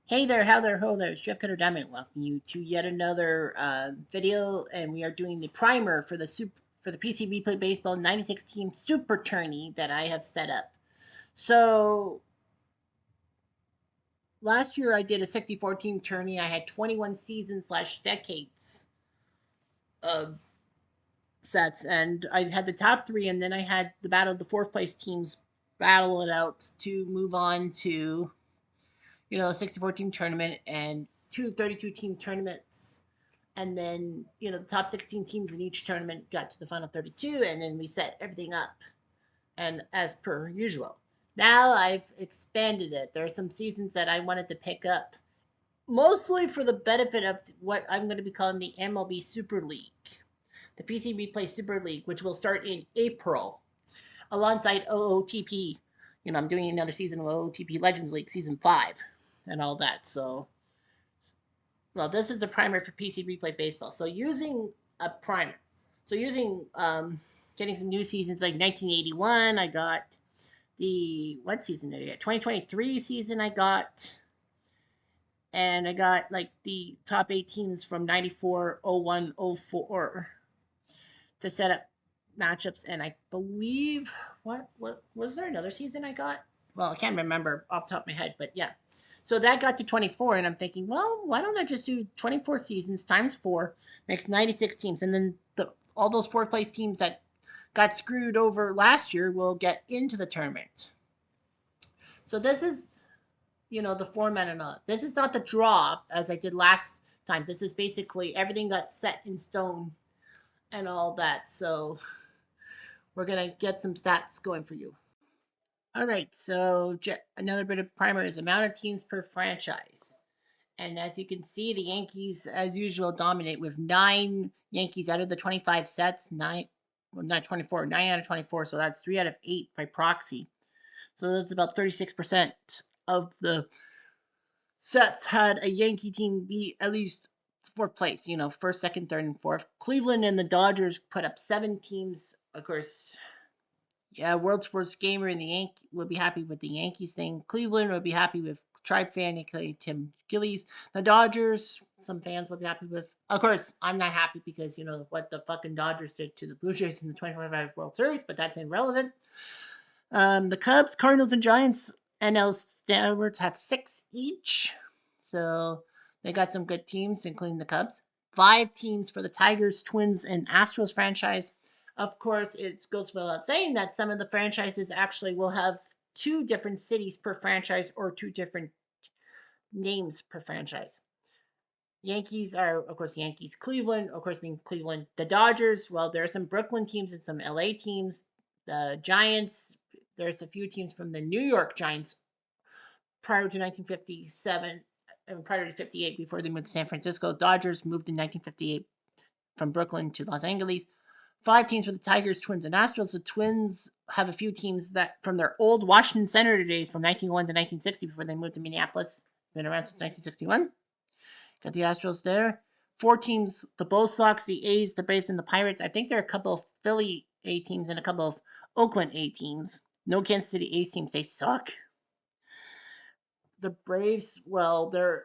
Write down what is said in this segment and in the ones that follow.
Hey there, how there, ho there. It's Jeff Cutter Diamond. Welcome you to yet another video, and we are doing the primer for the PCB Play Baseball 96 team Super Tourney that I have set up. So last year I did a 64 team tourney. I had 21 seasons slash decades of sets, and I had the top three, and then I had the battle of the fourth place teams battle it out to move on to a 64 team tournament and two 32 team tournaments. And then, the top 16 teams in each tournament got to the final 32, and then we set everything up. And as per usual, now I've expanded it. There are some seasons that I wanted to pick up, mostly for the benefit of what I'm going to be calling the MLB Super League, the PCB Play Super League, which will start in April alongside OOTP. I'm doing another season of OOTP Legends League, season 5, and all that. So, well, this is the primer for PC Replay Baseball. So using a primer, so using getting some new seasons like 1981, I got the what season did I get? 2023 season I got, and I got like the top 18s from 94, 01, 04 to set up matchups. And I believe what was there another season I got? Well, I can't remember off the top of my head, but yeah. So that got to 24, and I'm thinking, well, why don't I just do 24 seasons times four, makes 96 teams, and then all those fourth place teams that got screwed over last year will get into the tournament. So this is, the format and all. This is not the draw as I did last time. This is basically everything got set in stone and all that. So we're gonna get some stats going for you. All right, so another bit of primer is amount of teams per franchise. And as you can see, the Yankees, as usual, dominate with 9 Yankees out of the 25 sets. Well, not 24, 9 out of 24. So that's 3 out of 8 by proxy. So that's about 36% of the sets had a Yankee team be at least fourth place, first, second, third, and fourth. Cleveland and the Dodgers put up 7 teams. Of course, yeah, World Sports Gamer and the Yankee would be happy with the Yankees thing. Cleveland would be happy with Tribe fan, aka Tim Gillies. The Dodgers, some fans would be happy with. Of course, I'm not happy because you know what the fucking Dodgers did to the Blue Jays in the 2025 World Series, but that's irrelevant. The Cubs, Cardinals, and Giants NL standards have 6 each, so they got some good teams, including the Cubs. 5 teams for the Tigers, Twins, and Astros franchise. Of course, it goes without saying that some of the franchises actually will have 2 different cities per franchise or 2 different names per franchise. Yankees are, of course, Yankees. Cleveland, of course, being Cleveland. The Dodgers, well, there are some Brooklyn teams and some LA teams. The Giants, there's a few teams from the New York Giants prior to 1957 and prior to 58 before they moved to San Francisco. Dodgers moved in 1958 from Brooklyn to Los Angeles. 5 teams for the Tigers, Twins, and Astros. The Twins have a few teams that from their old Washington Senator days from 1901 to 1960 before they moved to Minneapolis. Been around since 1961. Got the Astros there. 4 teams: the Bull Sox, the A's, the Braves, and the Pirates. I think there are a couple of Philly A teams and a couple of Oakland A teams. No Kansas City A's teams. They suck. The Braves, well, they're.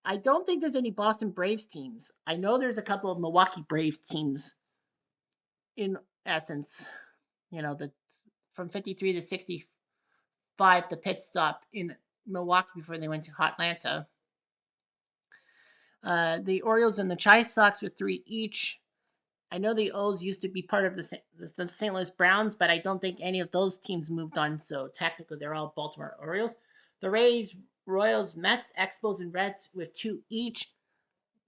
I don't think there's any Boston Braves teams. I know there's a couple of Milwaukee Braves teams in essence. The from 53 to 65, the pit stop in Milwaukee before they went to Atlanta. The Orioles and the Chi Sox with 3 each. I know the O's used to be part of the St. Louis Browns, but I don't think any of those teams moved on. So technically, they're all Baltimore Orioles. The Rays, Royals, Mets, Expos, and Reds with 2 each.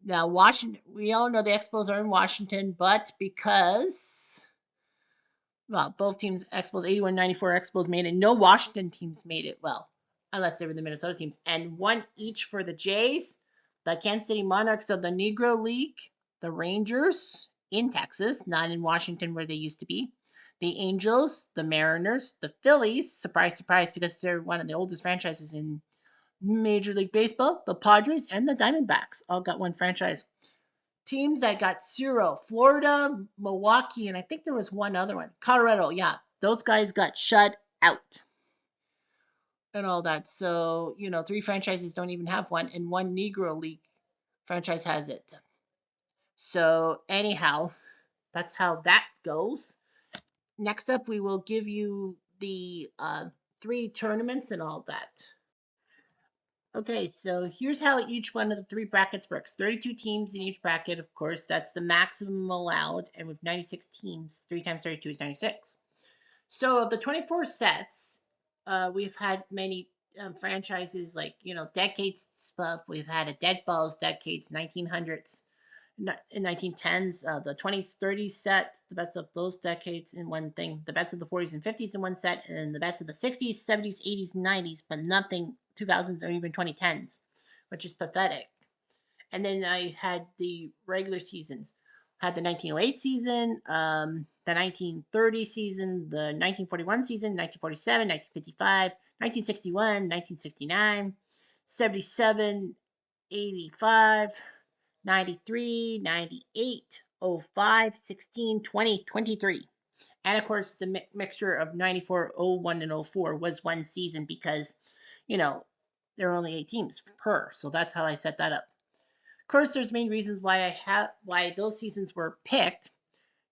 Now, Washington, we all know the Expos are in Washington, but because, well, both teams, Expos 81 94 Expos made it. No Washington teams made it, well, unless they were the Minnesota teams. And 1 each for the Jays, the Kansas City Monarchs of the Negro League, the Rangers in Texas, not in Washington where they used to be, the Angels, the Mariners, the Phillies, surprise, surprise, because they're one of the oldest franchises in Major League Baseball, the Padres, and the Diamondbacks all got 1 franchise. Teams that got 0: Florida, Milwaukee, and I think there was one other one. Colorado, yeah. Those guys got shut out. and all that. So, three franchises don't even have one, and one Negro League franchise has it. So, anyhow, that's how that goes. Next up, we will give you the three tournaments and all that. Okay, so here's how each one of the three brackets works. 32 teams in each bracket, of course. That's the maximum allowed. And with 96 teams, 3 times 32 is 96. So of the 24 sets, we've had many franchises like, decades stuff. We've had a Dead Balls decades, 1900s, in 1910s, the 20s, 30s set, the best of those decades in one thing, the best of the 40s and 50s in one set, and then the best of the 60s, 70s, 80s, 90s, but nothing 2000s or even 2010s, which is pathetic. And then I had the regular seasons. I had the 1908 season, the 1930 season, the 1941 season, 1947, 1955, 1961, 1969, 77, 85, 93, 98, 05, 16, 20, 23. And of course, the mixture of 94, 01, and 04 was one season because, you know, there are only 8 teams per. So that's how I set that up. Of course, there's main reasons why those seasons were picked.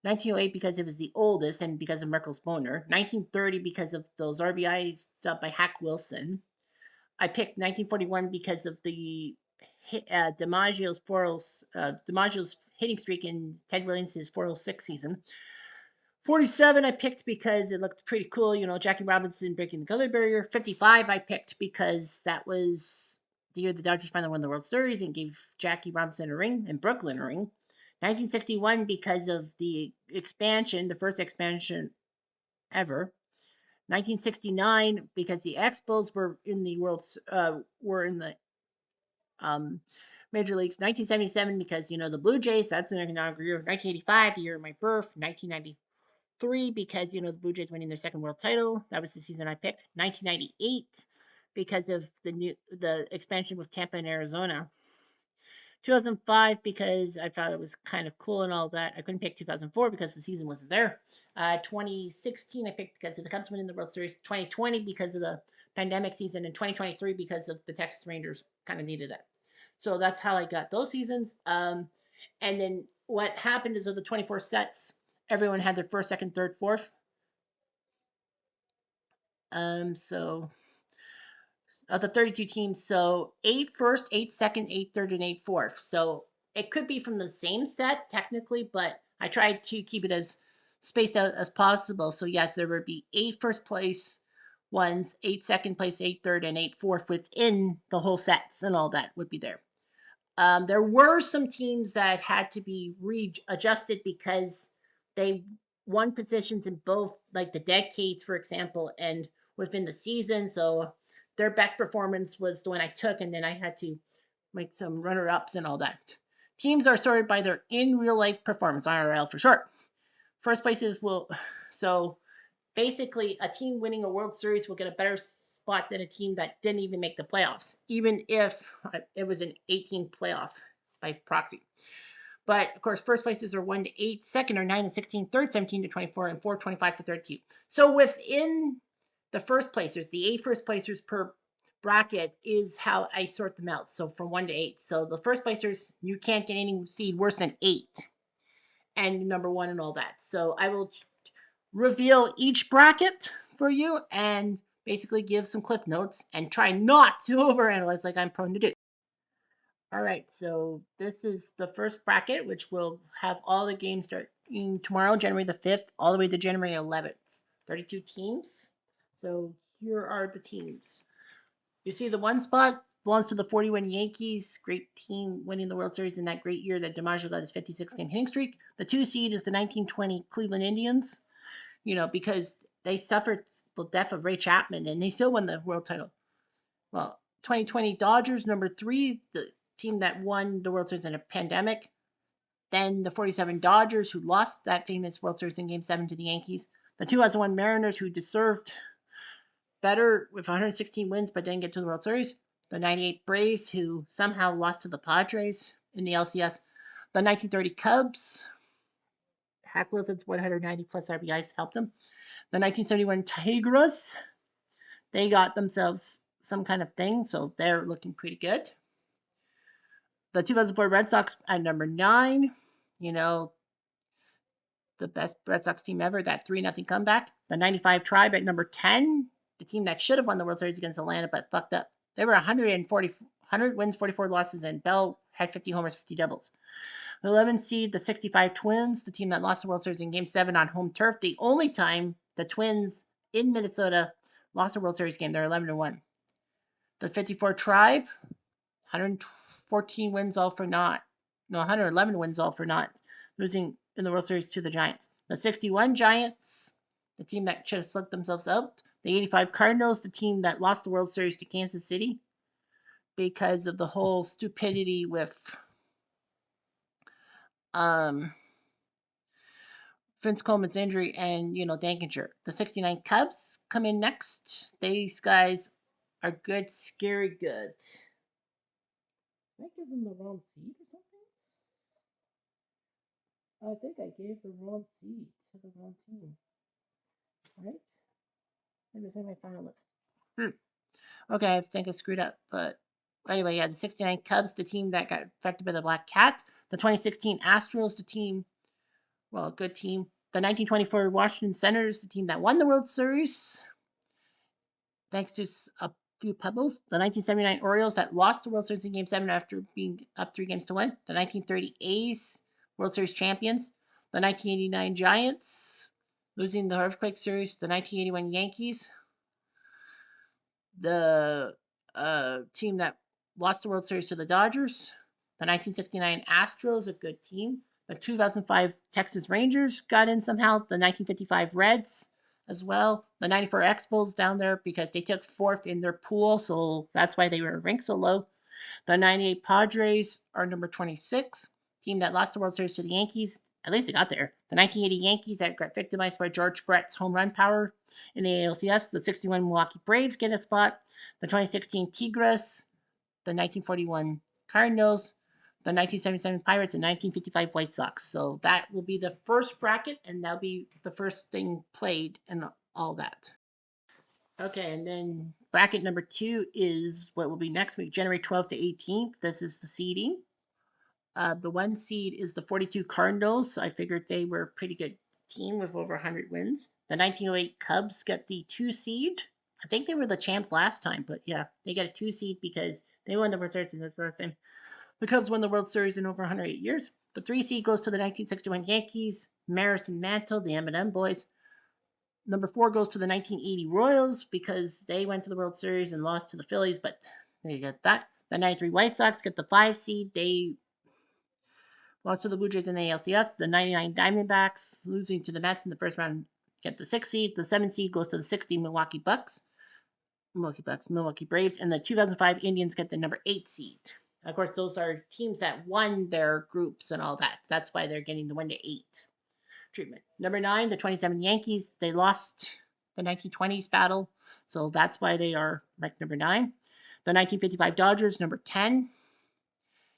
1908 because it was the oldest and because of Merkel's boner. 1930 because of those RBIs by Hack Wilson. I picked 1941 because of the DiMaggio's hitting streak in Ted Williams' 406 season. 47 I picked because it looked pretty cool, Jackie Robinson breaking the color barrier. 55 I picked because that was the year the Dodgers finally won the World Series and gave Jackie Robinson a ring and Brooklyn a ring. 1961 because of the expansion, the first expansion ever. 1969 because the Expos were in the major leagues. 1977 because the Blue Jays, that's an inaugural year. 1985, the year of my birth. 1993 because the Blue Jays winning their second world title. That was the season I picked. 1998 because of the expansion with Tampa and Arizona. 2005 because I thought it was kind of cool and all that. I couldn't pick 2004 because the season wasn't there. 2016 I picked because of the Cubs winning the World Series. 2020 because of the pandemic season, and 2023 because of the Texas Rangers kind of needed that. So that's how I got those seasons. And then what happened is of the 24 sets, everyone had their first, second, third, fourth. So of the 32 teams, so 8 first, 8 second, 8 third, and 8 fourth. So it could be from the same set technically, but I tried to keep it as spaced out as possible. So yes, there would be 8 first place ones, 8 second place, 8 third, and 8 fourth within the whole sets, and all that would be there. There were some teams that had to be readjusted because they won positions in both, like the decades, for example, and within the season. So their best performance was the one I took, and then I had to make some runner ups and all that. Teams are sorted by their in real life performance, IRL for short. First places will, so basically, a team winning a World Series will get a better spot than a team that didn't even make the playoffs, even if it was an 18 playoff by proxy. But of course, first places are 1 to 8, second are 9 to 16, third 17 to 24, and fourth 25 to 32. So within the first placers, the 8 first placers per bracket is how I sort them out. So from 1 to 8. So the first placers, you can't get any seed worse than 8 and number 1 and all that. So I will reveal each bracket for you and basically give some cliff notes and try not to overanalyze like I'm prone to do. All right, so this is the first bracket, which will have all the games starting tomorrow, January the 5th, all the way to January 11th. 32 teams. So here are the teams. You see the one spot belongs to the 41 Yankees, great team winning the World Series in that great year that DiMaggio got his 56-game hitting streak. The 2 seed is the 1920 Cleveland Indians, because they suffered the death of Ray Chapman and they still won the world title. Well, 2020 Dodgers, number 3, the team that won the World Series in a pandemic. Then the 47 Dodgers, who lost that famous World Series in Game 7 to the Yankees. The 2001 Mariners, who deserved better with 116 wins but didn't get to the World Series. The 98 Braves, who somehow lost to the Padres in the LCS. The 1930 Cubs, Hack Wilson's 190 plus RBIs helped them. The 1971 Tigers, They got themselves some kind of thing, so they're looking pretty good. The 2004 Red Sox at number 9, you know, the best Red Sox team ever, that 3-0 comeback. The 95 Tribe at number 10, the team that should have won the World Series against Atlanta but fucked up. They were 100 wins, 44 losses, and Bell had 50 homers, 50 doubles. The 11 seed, the 65 Twins, the team that lost the World Series in Game 7 on home turf. The only time the Twins in Minnesota lost a World Series game, they're 11-1. The 54 Tribe, 114 wins all for naught. No, 111 wins all for naught, losing in the World Series to the Giants. The 61 Giants, the team that should have slugged themselves out. The 85 Cardinals, the team that lost the World Series to Kansas City because of the whole stupidity with um, Vince Coleman's injury and, Dankinger. The 69 Cubs come in next. These guys are good, scary good. Did I give them the wrong seed or something? I think I gave the wrong seed to the wrong team. Right? Maybe it's in my final list. Okay, I think I screwed up. But anyway, yeah, the 69 Cubs, the team that got affected by the Black Cat. The 2016 Astros, the team, well, a good team. The 1924 Washington Senators, the team that won the World Series, thanks to a few pebbles. The 1979 Orioles that lost the World Series in Game 7 after being up 3-1. The 1930 A's, World Series champions. The 1989 Giants, losing the Earthquake Series. The 1981 Yankees, the team that lost the World Series to the Dodgers. The 1969 Astros, a good team. The 2005 Texas Rangers got in somehow. The 1955 Reds as well. The 94 Expos down there because they took fourth in their pool, so that's why they were ranked so low. The 98 Padres are number 26, team that lost the World Series to the Yankees. At least they got there. The 1980 Yankees that got victimized by George Brett's home run power in the ALCS. The 61 Milwaukee Braves get a spot. The 2016 Tigres. The 1941 Cardinals. The 1977 Pirates and 1955 White Sox. So that will be the first bracket, and that'll be the first thing played and all that. Okay, and then bracket number 2 is what will be next week, January 12th to 18th. This is the seeding. The 1 seed is the 42 Cardinals. I figured they were a pretty good team with over 100 wins. The 1908 Cubs get the 2 seed. I think they were the champs last time, but yeah, they get a 2 seed because they won the World Series the first time. The Cubs won the World Series in over 108 years. The 3 seed goes to the 1961 Yankees, Maris and Mantle, the M&M boys. Number 4 goes to the 1980 Royals because they went to the World Series and lost to the Phillies, but there you get that. The 93 White Sox get the 5 seed. They lost to the Blue Jays in the ALCS. The 99 Diamondbacks, losing to the Mets in the first round, get the 6 seed. The 7 seed goes to the 60 Milwaukee Braves, and the 2005 Indians get the number 8 seed. Of course, those are teams that won their groups and all that. That's why they're getting the 1 to 8 treatment. Number 9, the 27 Yankees. They lost the 1920s battle, so that's why they are ranked number 9. The 1955 Dodgers, number 10.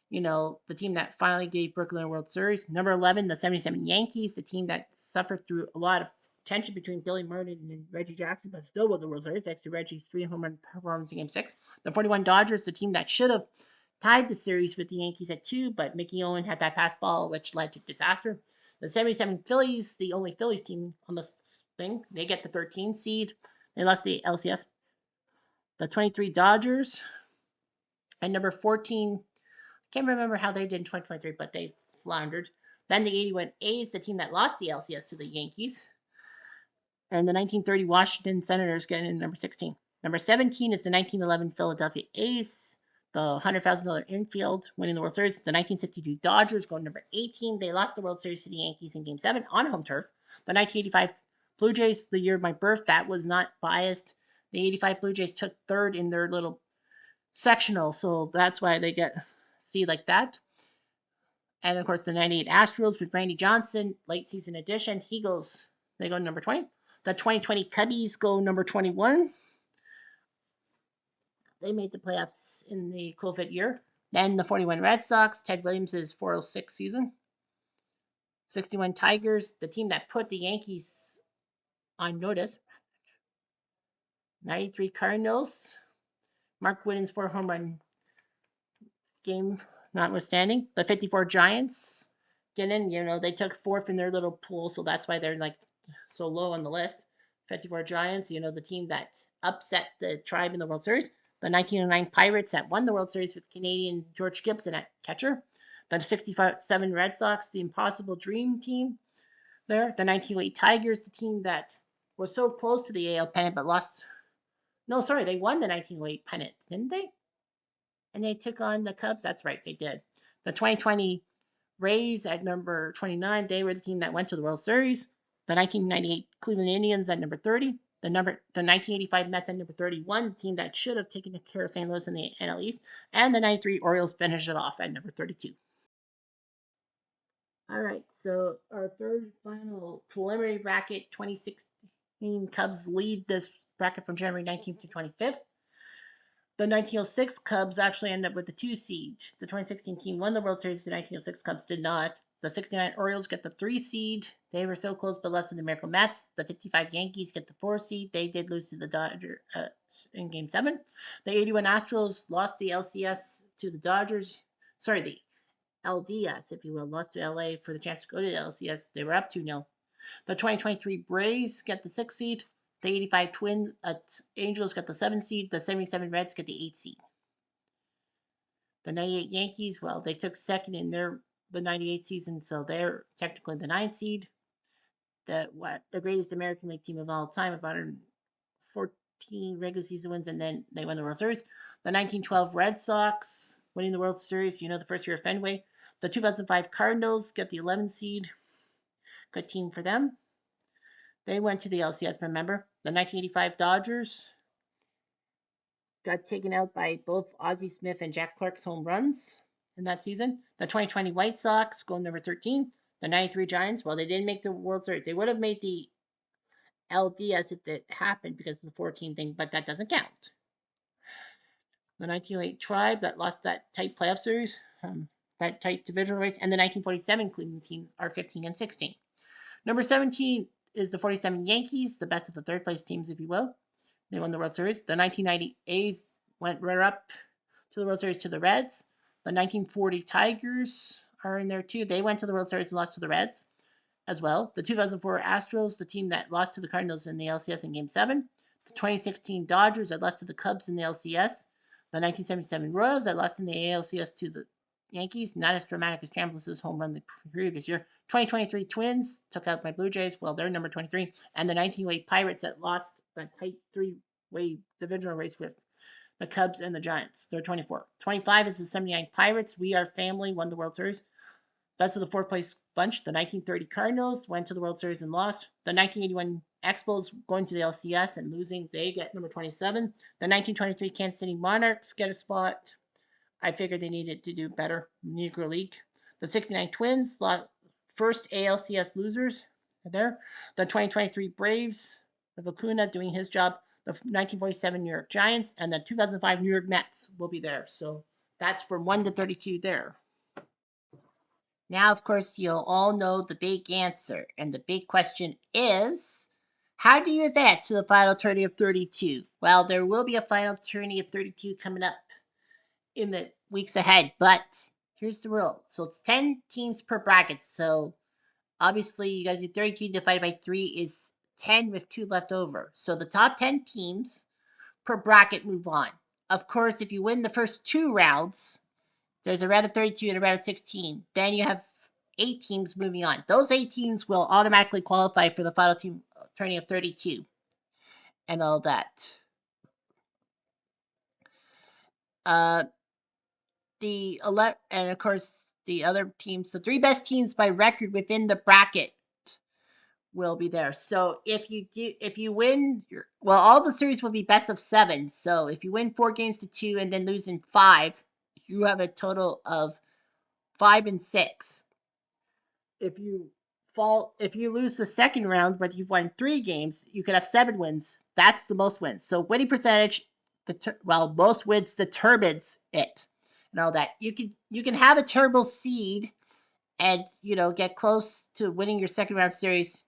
The team that finally gave Brooklyn a World Series. Number 11, the 77 Yankees, the team that suffered through a lot of tension between Billy Martin and Reggie Jackson, but still won the World Series thanks to Reggie's 3 home run performance in Game 6. The 41 Dodgers, the team that should have tied the series with the Yankees at 2, but Mickey Owen had that pass ball, which led to disaster. The 77 Phillies, the only Phillies team on the thing, they get the 13 seed. They lost the LCS. The 23 Dodgers, and number 14, can't remember how they did in 2023, but they floundered. Then the 81 A's, the team that lost the LCS to the Yankees. And the 1930 Washington Senators get in number 16. Number 17 is the 1911 Philadelphia A's, the $100,000 infield, winning the World Series. The 1962 Dodgers go number 18. They lost the World Series to the Yankees in Game 7 on home turf. The 1985 Blue Jays, the year of my birth, that was not biased. The 85 Blue Jays took third in their little sectional, so that's why they get C like that. And of course, the 98 Astros with Randy Johnson, late season addition. They go number 20. The 2020 Cubbies go number 21. They made the playoffs in the COVID year. Then the 41 Red Sox, Ted Williams' 406 season. 61 Tigers, the team that put the Yankees on notice. 93 Cardinals. Mark Whitten's 4 home run game notwithstanding. The 54 Giants get in. They took fourth in their little pool, so that's why they're like so low on the list. 54 Giants, the team that upset the Tribe in the World Series. The 1909 Pirates that won the World Series with Canadian George Gibson at catcher. The 67 Red Sox, the Impossible Dream team there. The 1908 Tigers, the team that was so close to the AL pennant but lost. No, sorry, they won the 1908 pennant, didn't they? And they took on the Cubs. That's right, they did. The 2020 Rays at number 29, they were the team that went to the World Series. The 1998 Cleveland Indians at number 30. The 1985 Mets at number 31, the team that should have taken care of St. Louis in the NL East. And the 93 Orioles finished it off at number 32. All right, so our third final preliminary bracket, 2016 Cubs lead this bracket from January 19th to 25th. The 1906 Cubs actually ended up with the 2 seed. The 2016 team won the World Series. The 1906 Cubs did not. The 69 Orioles get the 3 seed. They were so close but lost to the Miracle Mets. The 55 Yankees get the 4 seed. They did lose to the Dodgers in Game 7. The 81 Astros lost the LCS to the Dodgers. Sorry, the LDS, if you will, lost to LA for the chance to go to the LCS. They were up 2-0. The 2023 Braves get the 6 seed. The 85 Twins Angels get the 7 seed. The 77 Reds get the 8 seed. The 98 Yankees, well, they took second in the 98 season, so they're technically the 9 seed. The greatest American League team of all time, about 114 regular season wins, and then they won the World Series. The 1912 Red Sox winning the World Series, the first year of Fenway. The 2005 Cardinals get the 11 seed. Good team for them. They went to the LCS, remember. The 1985 Dodgers got taken out by both Ozzie Smith and Jack Clark's home runs in that season. The 2020 White Sox go number 13. The 93 Giants, well, they didn't make the World Series. They would have made the LDS if it happened because of the 14 thing, but that doesn't count. The 1908 Tribe that lost that tight playoff series, that tight divisional race, and the 1947 Cleveland teams are 15 and 16. Number 17 is the 47 Yankees, the best of the third place teams, if you will. They won the World Series. The 1990 A's went runner up to the World Series to the Reds. The 1940 Tigers are in there too. They went to the World Series and lost to the Reds as well. The 2004 Astros, the team that lost to the Cardinals in the LCS in Game 7. The 2016 Dodgers that lost to the Cubs in the LCS. The 1977 Royals that lost in the ALCS to the Yankees, not as dramatic as Chambliss' home run the previous year. 2023 Twins took out my Blue Jays. Well, they're number 23. And the 1908 Pirates that lost that tight 3-way divisional race with the Cubs and the Giants. They're 24. 25 is the 79 Pirates. We Are Family won the World Series. Best of the fourth place bunch. The 1930 Cardinals went to the World Series and lost. The 1981 Expos going to the LCS and losing. They get number 27. The 1923 Kansas City Monarchs get a spot. I figured they needed to do better. Negro League. The 69 Twins, first ALCS losers, are there. The 2023 Braves, with Acuna doing his job. The 1947 New York Giants and the 2005 New York Mets will be there. So that's from 1 to 32 there. Now, of course, you'll all know the big answer. And the big question is, how do you advance to the final tourney of 32? Well, there will be a final tourney of 32 coming up in the weeks ahead, but here's the rule. So it's 10 teams per bracket. So obviously, you got to do 32 divided by 3 is 10 with 2 left over. So the top 10 teams per bracket move on. Of course, if you win the first 2 rounds, there's a round of 32 and a round of 16. Then you have 8 teams moving on. Those 8 teams will automatically qualify for the final team tourney of 32 and all that. And of course the other teams, the 3 best teams by record within the bracket will be there. So if you win, all the series will be best of 7. So if you win 4 games to 2 and then lose in 5, you have a total of 5 and 6. If you lose the second round, but you've won 3 games, you could have 7 wins. That's the most wins. So winning percentage, most wins determines it, and all that. You can have a terrible seed, and get close to winning your second round series,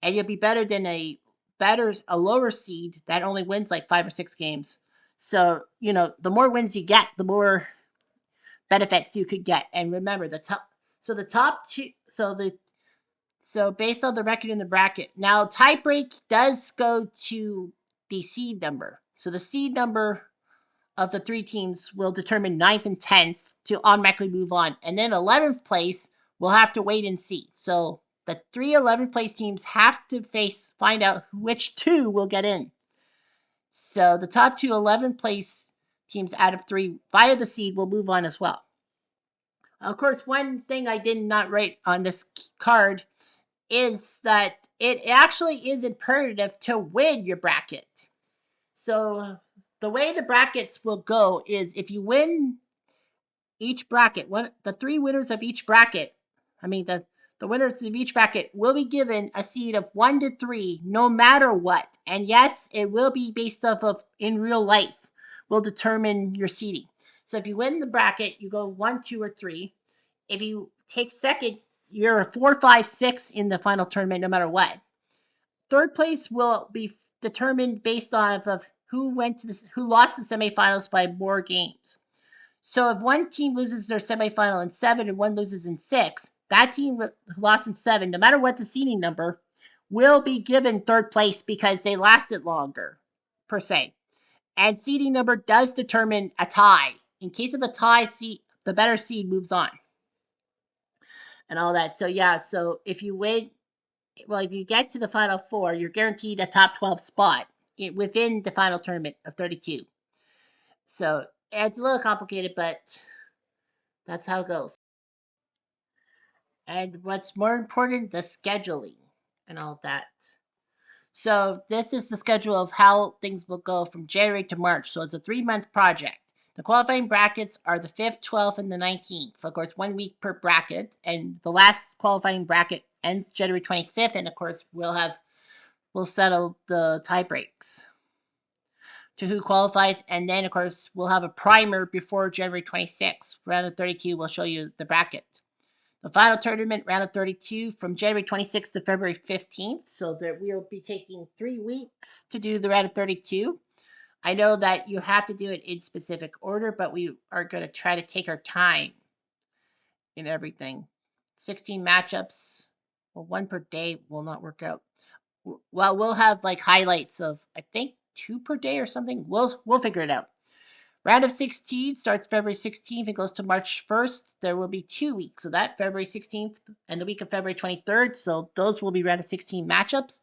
and you'll be better than a a lower seed that only wins like 5 or 6 games. So, the more wins you get, the more benefits you could get. And remember, the top two, so based on the record in the bracket, now tiebreak does go to the seed number. So the seed number of the three teams will determine ninth and 10th to automatically move on. And then 11th place will have to wait and see. So the 11th place teams have to find out which two will get in. So the top two 11th place teams out of three via the seed will move on as well. Of course, one thing I did not write on this card is that it actually is imperative to win your bracket. So the way the brackets will go is if you win each bracket, the three winners of each bracket, the winners of each bracket will be given a seed of 1 to 3 no matter what. And yes, it will be based off of in real life will determine your seeding. So if you win the bracket, you go 1, 2, or 3. If you take second, you're a 4, 5, 6 in the final tournament no matter what. Third place will be determined based off of who lost the semifinals by more games. So if one team loses their semifinal in 7 and one loses in 6, that team who lost in 7, no matter what the seeding number, will be given third place because they lasted longer, per se. And seeding number does determine a tie. In case of a tie, the better seed moves on. And all that. So yeah, so if you get to the final four, you're guaranteed a top 12 spot within the final tournament of 32. So it's a little complicated, but that's how it goes. And what's more important, the scheduling and all that. So this is the schedule of how things will go from January to March. So it's a 3-month project. The qualifying brackets are the 5th, 12th, and the 19th. Of course, 1 week per bracket. And the last qualifying bracket ends January 25th. And of course, we'll settle the tie breaks to who qualifies. And then, of course, we'll have a primer before January 26th. Round of 32 will show you the bracket. The final tournament, round of 32, from January 26th to February 15th. So that we'll be taking 3 weeks to do the round of 32. I know that you have to do it in specific order, but we are going to try to take our time in everything. 16 matchups, well, 1 per day will not work out. Well, we'll have like highlights of, I think, 2 per day or something. We'll figure it out. Round of 16 starts February 16th and goes to March 1st. There will be 2 weeks of that, February 16th and the week of February 23rd. So those will be round of 16 matchups.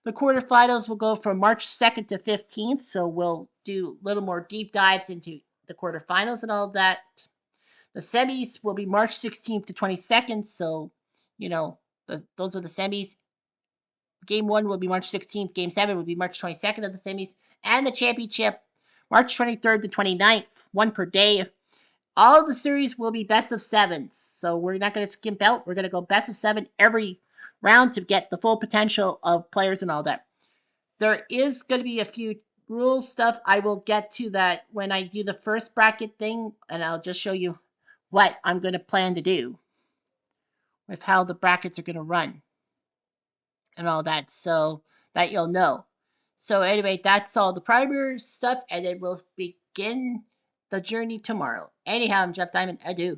The quarterfinals will go from March 2nd to 15th. So we'll do a little more deep dives into the quarterfinals and all of that. The semis will be March 16th to 22nd. So, those are the semis. Game 1 will be March 16th. Game 7 will be March 22nd of the semis. And the championship, March 23rd to 29th, 1 per day. All of the series will be best of 7s. So we're not going to skimp out. We're going to go best of 7 every round to get the full potential of players and all that. There is going to be a few rules stuff. I will get to that when I do the first bracket thing. And I'll just show you what I'm going to plan to do with how the brackets are going to run and all that, so that you'll know. So anyway, that's all the primer stuff, and then we'll begin the journey tomorrow. Anyhow, I'm Jeff Diamond. Adieu.